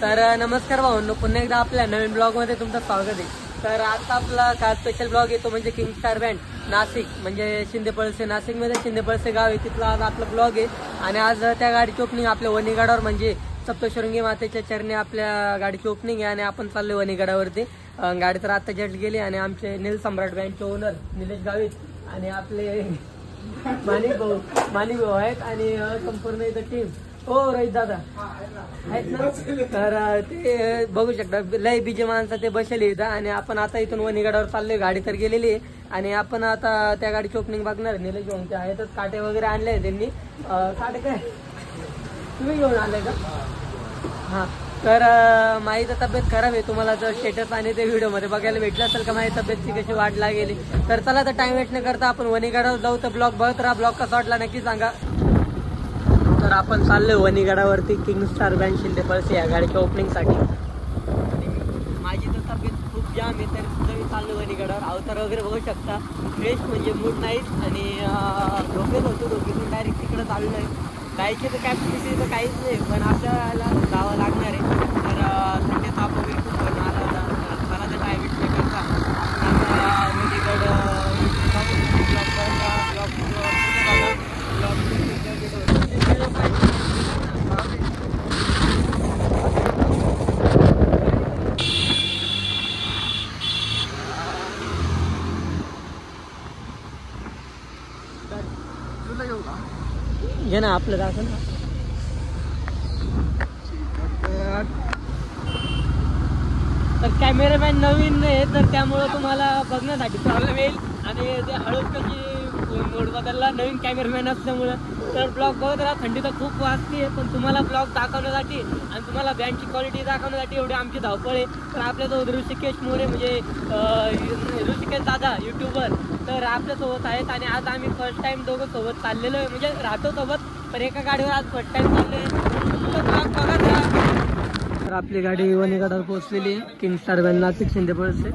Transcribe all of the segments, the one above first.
तर नमस्कार भावांनो, पुन्हा एकदा आपल्या नवीन ब्लॉगमध्ये तुमचं स्वागत आहे। तर आता आपला काय स्पेशल ब्लॉग येतो म्हणजे किंग स्टार बँड नाशिक, म्हणजे शिंदेपळसे, नाशिकमध्ये शिंदेपळसे गाव आहे, तिथला आज आपला ब्लॉग आहे। आणि आज त्या गाडीची ओपनिंग आपल्या वणीगडावर म्हणजे सप्तशृंगी मातेच्या चरणी आपल्या गाडीची ओपनिंग आहे आणि आपण चाललोय वणीगडावरती। गाडी तर आता जस्ट गेली आणि आमचे नील सम्राट बँडचे ओनर निलेश गावित आणि आपले माणिक भाऊ आहेत आणि संपूर्ण इथं टीम। हो रोहित दादा आहेत ना, तर ते बघू शकता लय बीजे माणसं ते बसले इथं। आणि आपण आता इथून वणीगडावर चाललोय, गाडी तर गेलेली आहे आणि आपण आता त्या गाडीची ओपनिंग बघणार। निलेश भाऊ ते आहेतच, काटे वगैरे आणले त्यांनी। काटे काय तुम्ही घेऊन आले का? हा, तर माझी तर तब्येत खराब आहे, तुम्हाला जर स्टेटस आणि ते व्हिडिओ मध्ये बघायला भेटलं असेल का माझी तब्येतची कशी वाट लागेली। तर चला तर टाइम वेस्ट न करता आपण वणीगडावर जाऊ। तर ब्लॉग बघत राहा, ब्लॉग कसा वाटला नक्की सांगा। तर आपण चाललोय वणीगडावरती किंग स्टार बँड शिंदेपळसे या गाडीच्या ओपनिंगसाठी। माझी तर तब्येत खूप जाम आहे, तर सुद्धा मी चाललो वणीगडावर। अवतार वगैरे बघू शकता, फ्रेश म्हणजे मूड नाहीच आणि झोपेत होतो, झोपेतून डायरेक्ट तिकडे चाललो आहे। जायची तर कॅपॅसिटी तर काहीच नाही, पण आपल्याला जावं लागणार आहे। तर थंडी ताप वगैरे खूप आला होता, मला तर टायम वेस्ट नाही करता आपण वणीगड घे ना आपलं दाखल ना। तर कॅमेरामॅन नवीन आहे, तर त्यामुळं तुम्हाला बघण्यासाठी प्रॉब्लेम येईल आणि ते हळूच कशी मोड बदलला नवीन कॅमेरामॅन असल्यामुळं। तर ब्लॉग बघत राहा, थंडी तर खूप वाजते, पण तुम्हाला ब्लॉग दाखवण्यासाठी आणि तुम्हाला बँडची क्वालिटी दाखवण्यासाठी एवढी आमची धावपळ आहे। तर आपल्यासोबत ऋषिकेश मोरे म्हणजे ऋषिकेश दादा यूट्यूबर तर आपल्यासोबत आहेत आणि आज आम्ही फर्स्ट टाइम दोघं सोबत चाललेलो आहे, म्हणजे राहतो सोबत पण एका गाडीवर आज फर्स्ट टाइम चाललोय। तर ब्लॉग बघत राहा। तर आपली गाडी वणीगडावर पोहोचलेली आहे, किंग स्टार बँड नाशिक शिंदेपळसे।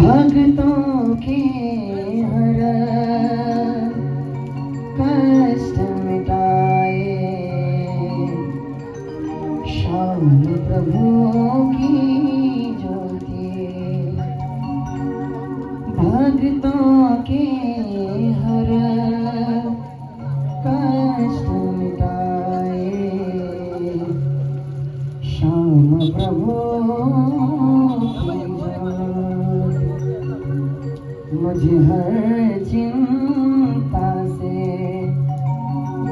भक्तों के हर कष्ट मिटाए, श्याम प्रभु की ज्योति। भक्तों के हर कष्ट मिटाए, श्याम प्रभु मुझे हर चिंता से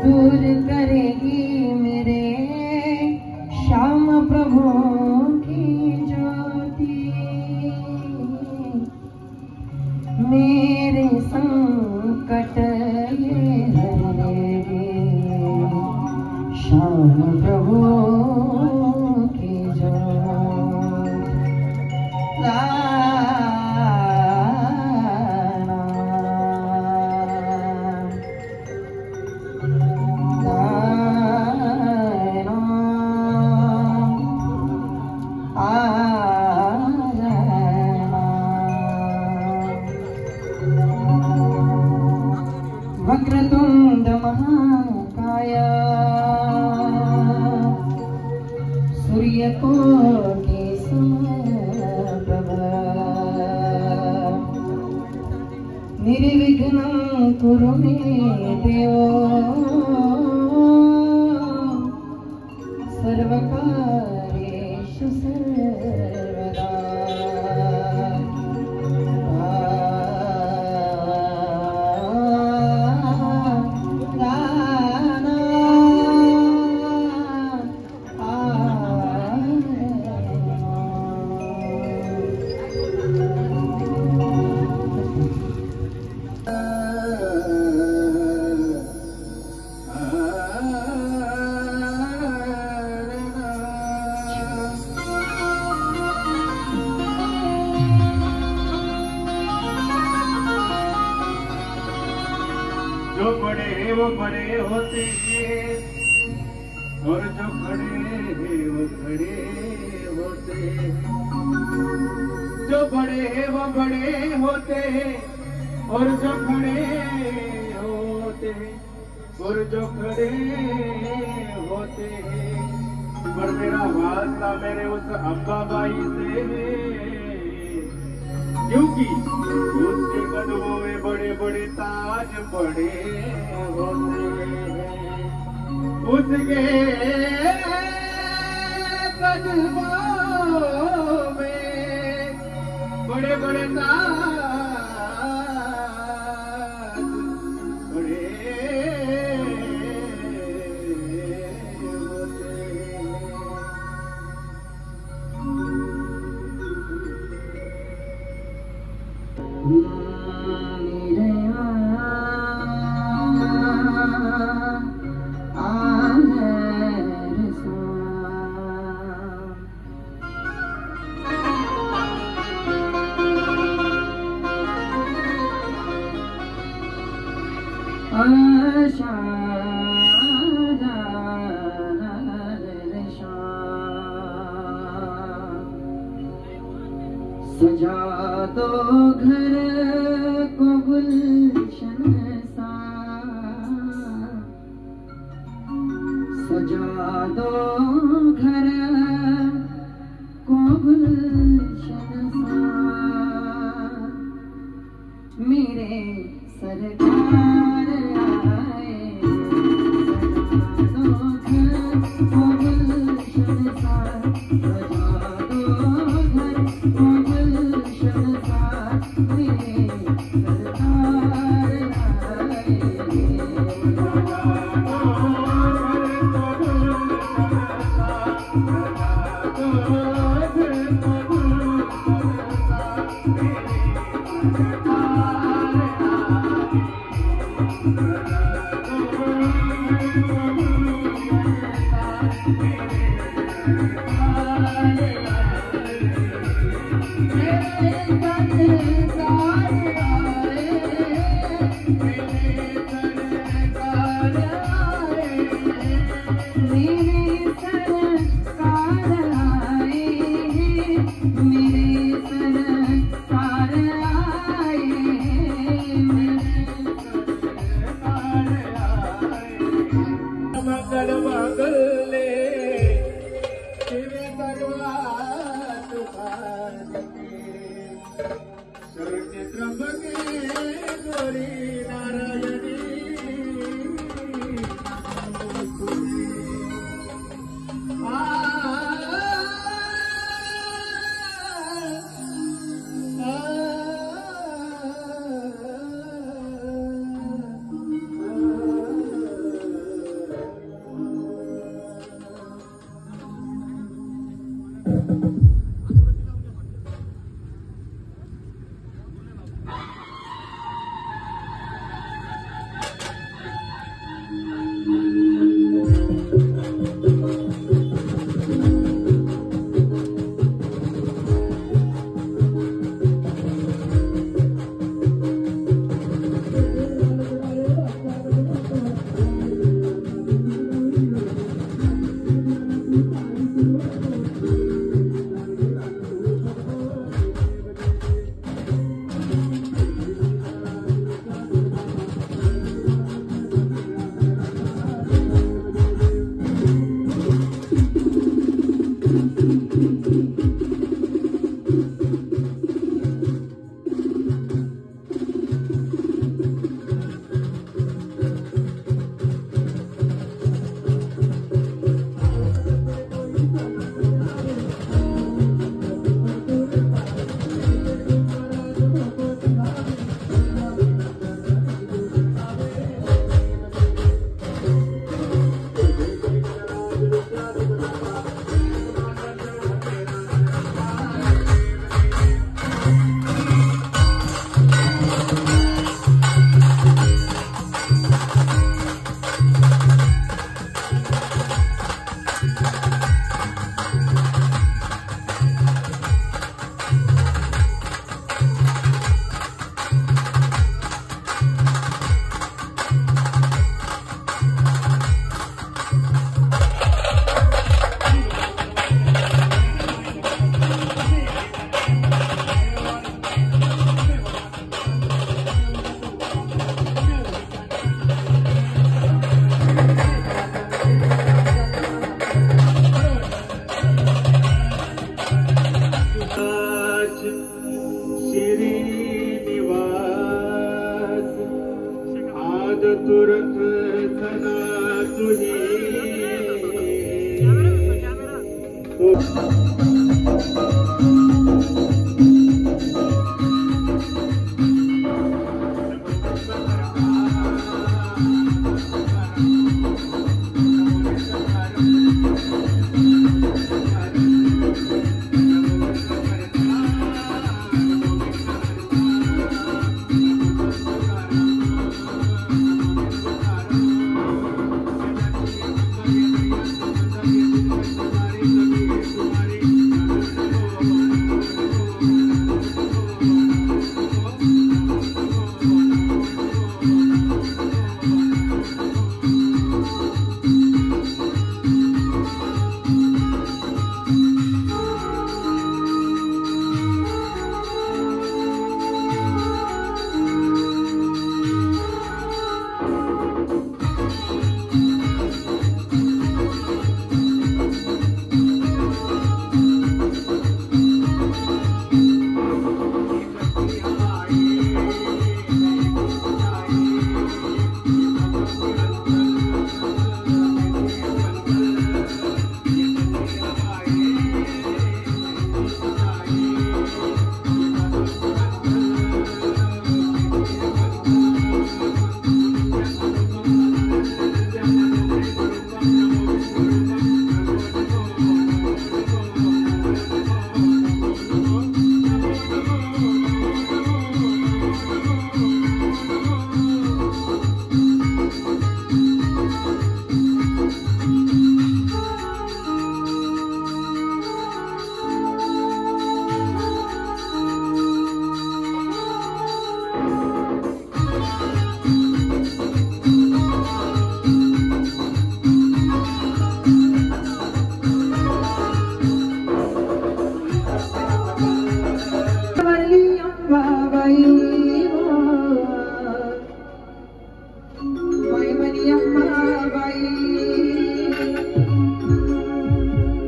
दूर करेगी मेरे श्याम प्रभु की ज्योति। मेरे संकट ये हरेगी श्याम प्रभु की ज्योति। वक्रतुंड महाकाय सूर्यकोटि समप्रभ निर्विघ्नं कुरु मे देव सर्वकार्येषु सर्वदा। जो बड़े वो बड़े होते हैं, और जो खड़े वो खड़े होते हैं, जो बड़े हैं वो बड़े होते हैं, और जो खड़े होते हैं, और जो खड़े होते हैं। पर मेरा वास्ता मेरे उस अम्बाबाई से है, क्योंकि उसके कदमों में बड़े बड़े ताज पड़े होते हैं, उसके कदमों में बड़े बड़े ताज पड़े होते हैं। सजा दो घर को गुलशन सा, सजा दो घर को गुलशन सा, मेरे सरकार आए, सजा दो घर को गुलशन सा, सजा दो घर को गुलशन सा, मेरे सरकार आए,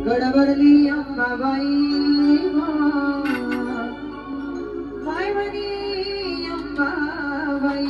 गडवरली अंबाबाई मायवनी अंबाबाई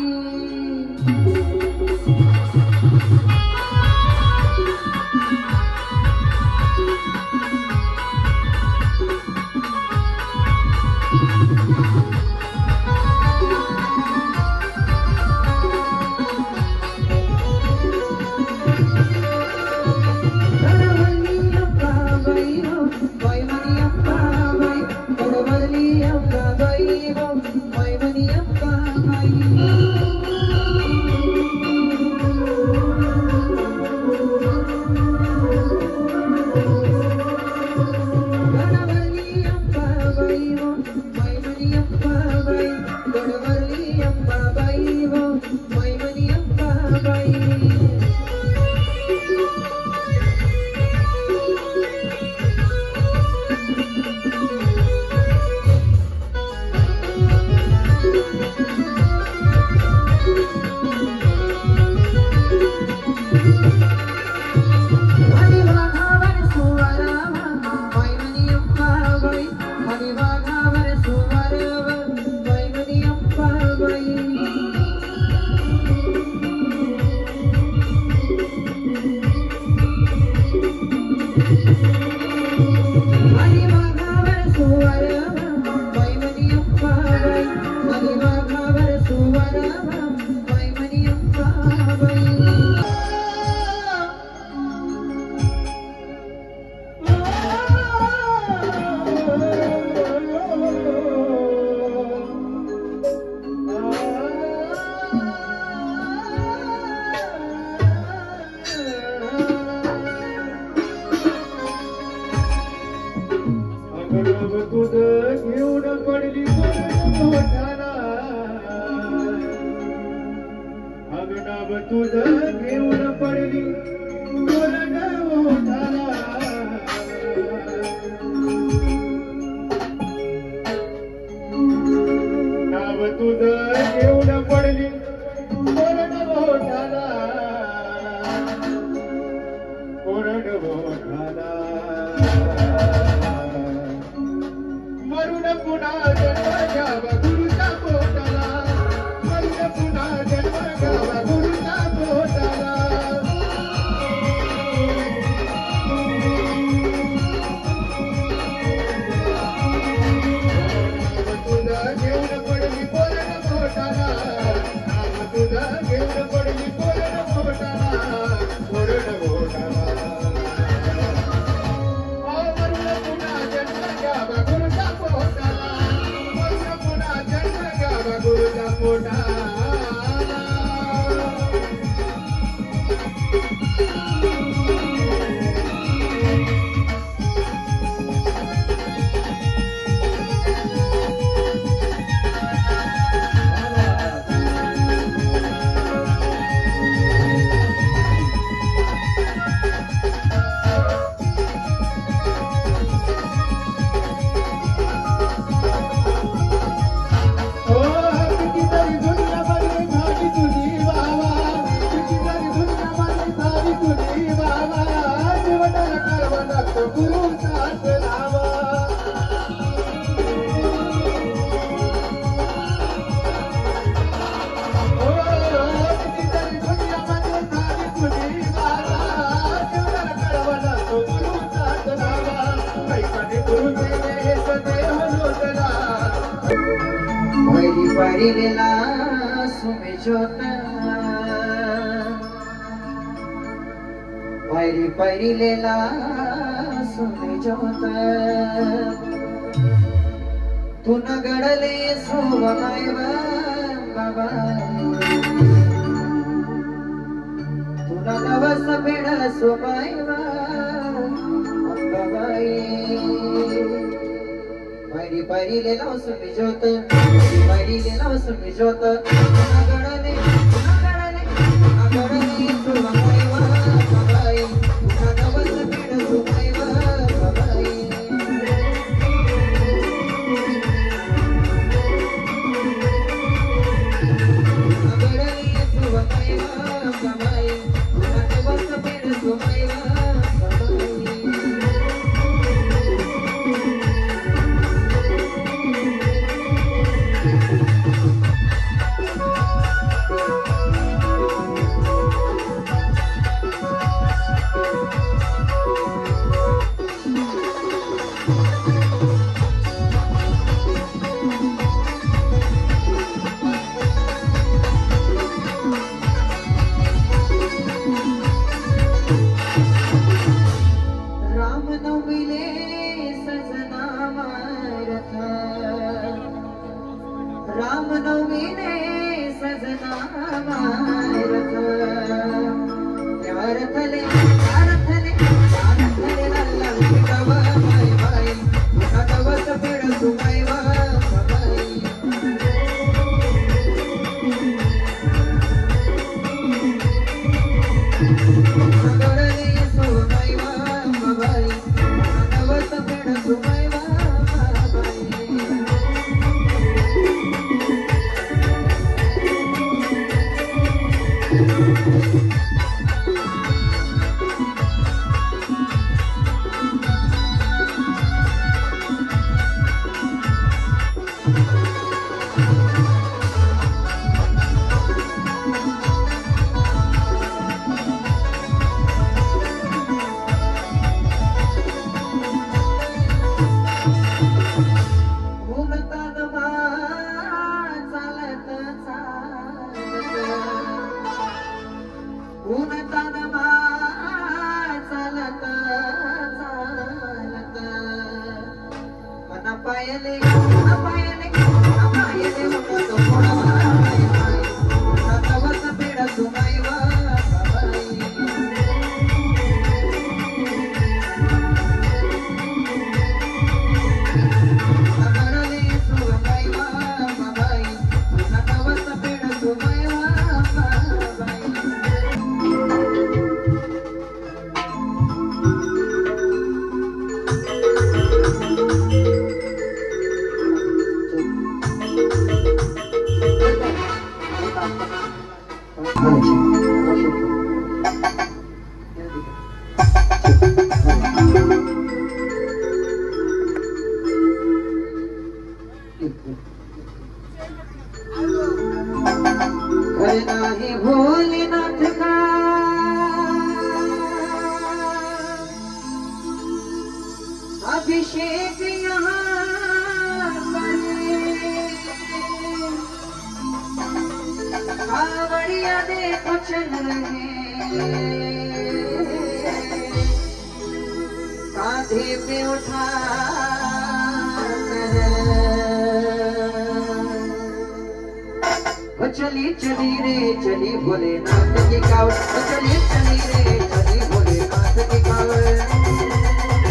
तो गुरुचाच नावा वैरी परिलेला सुमे जोता वैरी परिलेला सुमे जोता तू न गडले सोबाईवा बाबा तू न नवस बेड सोबाईवा बाबाई Pari pari le lao sumijota, pari le lao sumijota. Nagarane, nagarane, nagarane sumaiva, babai. Nagavas pida sumaiva, babai. Nagarane sumaiva, babai. Nagavas pida sumaiva, babai. रामनवमीने सजना मारत यार थले लल्ला पिटवा बाई बाई नगवस पेड सुमाईवा बाई नगरले सुमाईवा बाई नगवस पेड सुमाईवा पायले पायले पायले तो थोड़ा बाई बाई नगवस पेड सुमाईवा बाई नगरले सुमाईवा बाई नगवस पेड सुमाईवा बाई करना है भोलेनाथ का अभिषेक यहाँ कावड़िया देखो चल रहे कांधे पे उठा चली चली रे चली भोलेनाथ की कावड़ चली चली रे चली भोलेनाथ की कावड़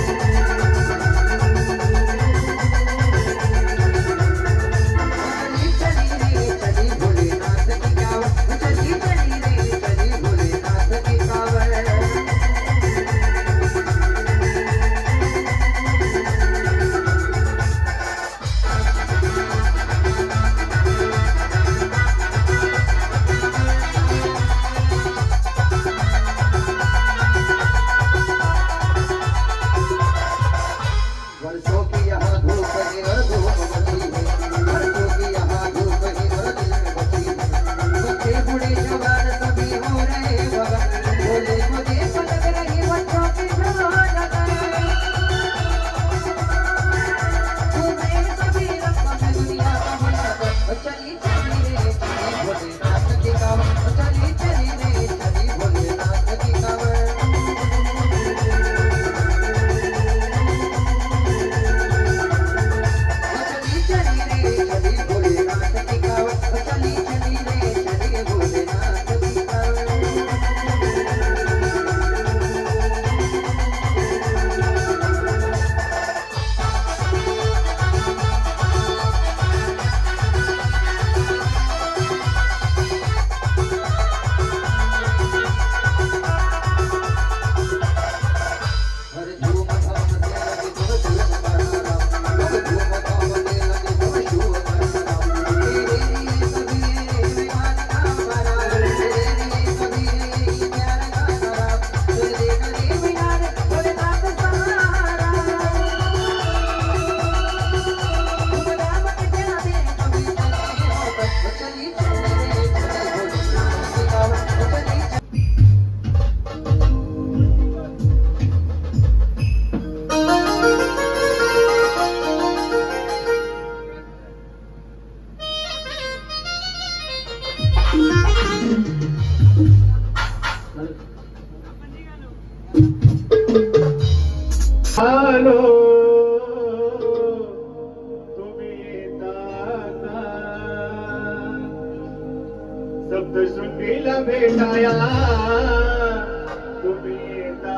आलो तुम्ही येता सप्तशृंगीला भेटाया तुम्ही येता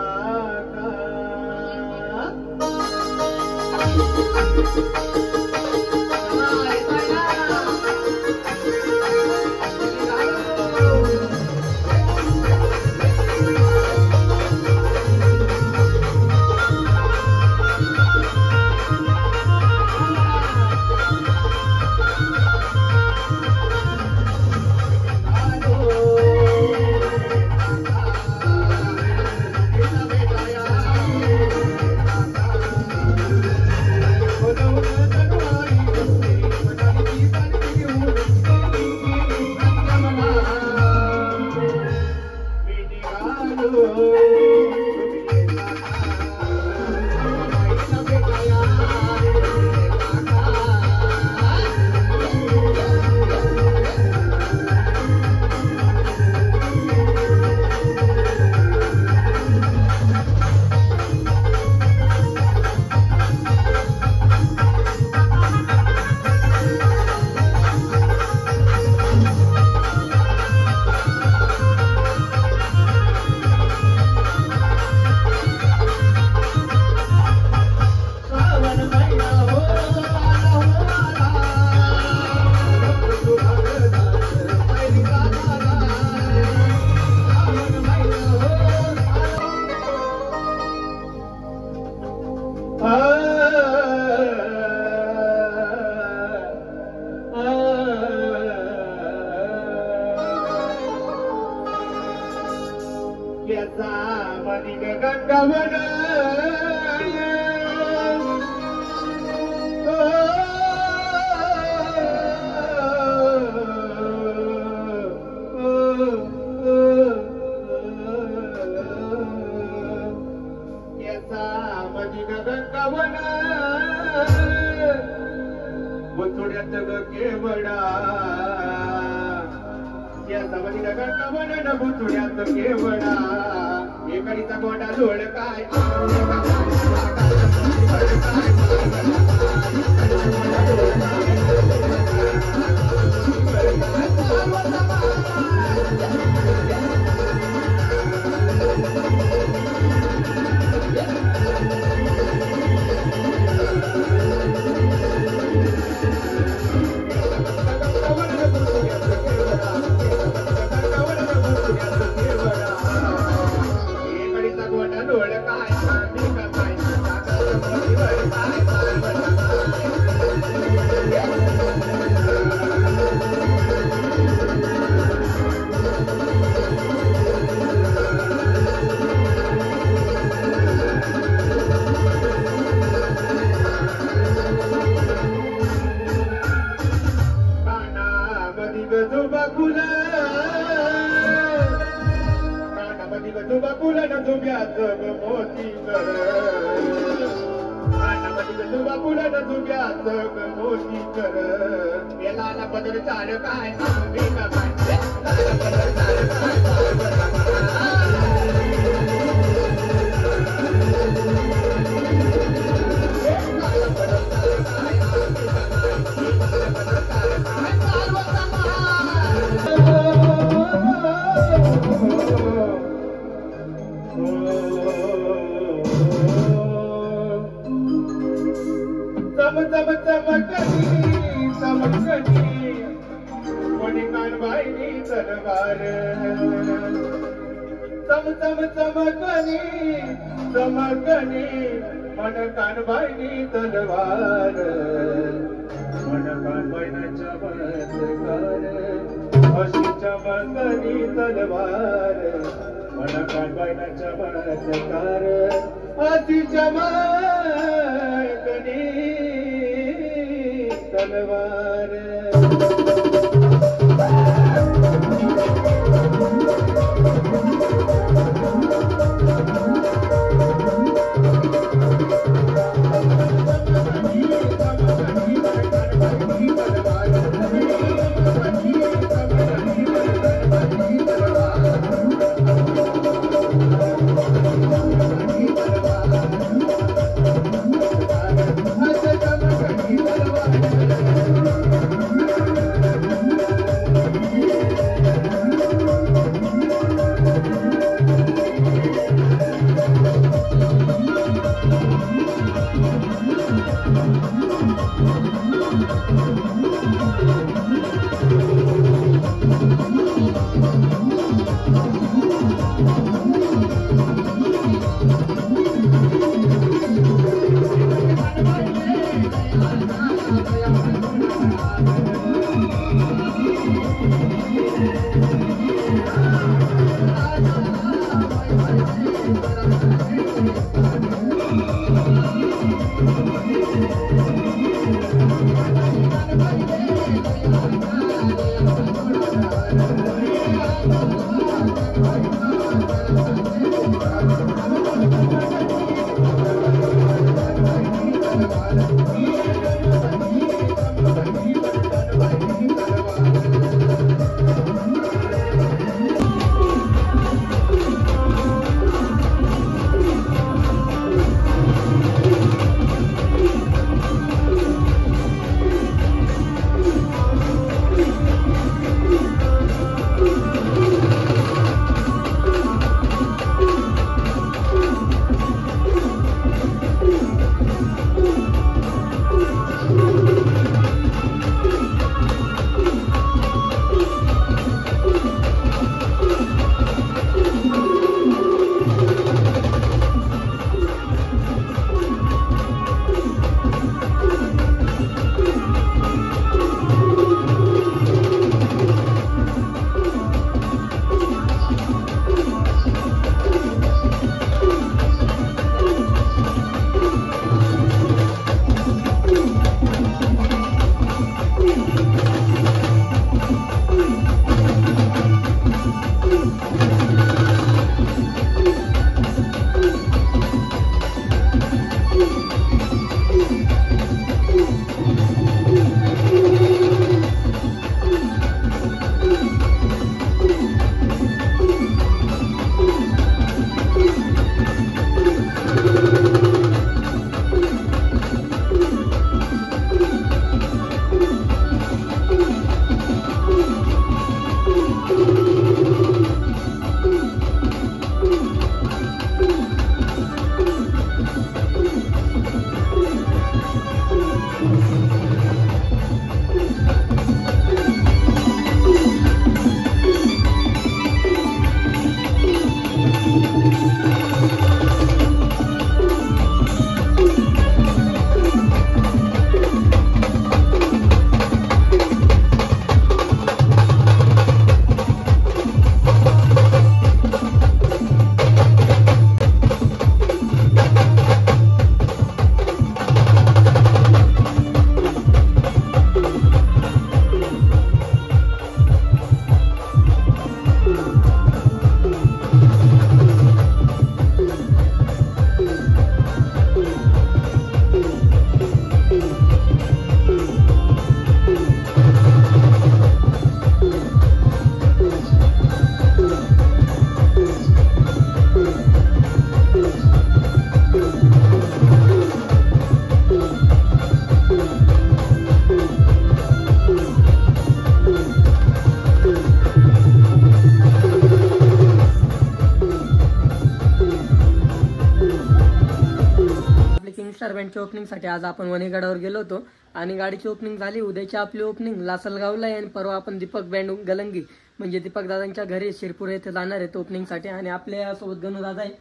यंगस्टर बँडच्या ओपनिंगसाठी आज आपण वणीगडावर गेलो होतो आणि गाडीची ओपनिंग झाली. उद्याची आपली ओपनिंग लासलगावला आहे आणि परवा आपण दीपक बँड गलंगी म्हणजे दीपक दादांच्या घरी शिरपूर येथे जाणार आहेत ओपनिंगसाठी. आणि आपल्या सोबत गणूदादा आहे.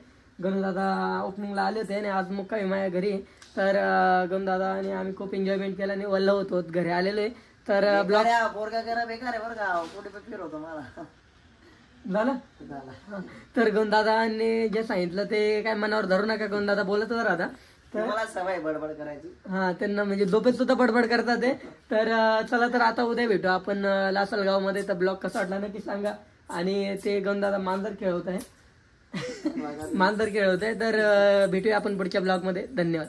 गणूदादा ओपनिंगला आले होते आणि आज मुक्कामी माझ्या घरी. तर गणूदादा आणि आम्ही खूप एन्जॉयमेंट केला आणि वल्ल होतो घरी आलेलो आहे. तर ब्लॉग पोरगा करा बेकार आहे बरं का, कुठे पण फिरवतो मला झालं. तर गणदादांनी जे सांगितलं ते काय मनावर धरू नका. गणदादा बोलतच राहता. तर मला सवय बडबड करायची. हा, त्यांना म्हणजे झोपेत सुद्धा बडबड करतात ते. तर चला तर आता उद्या भेटू आपण लासलगाव मध्ये. तर ब्लॉग कसा वाटला नक्की सांगा. आणि ते गणदादा मांजर खेळवत आहे. मांजर खेळवत आहे. तर भेटूया आपण पुढच्या ब्लॉग मध्ये. धन्यवाद.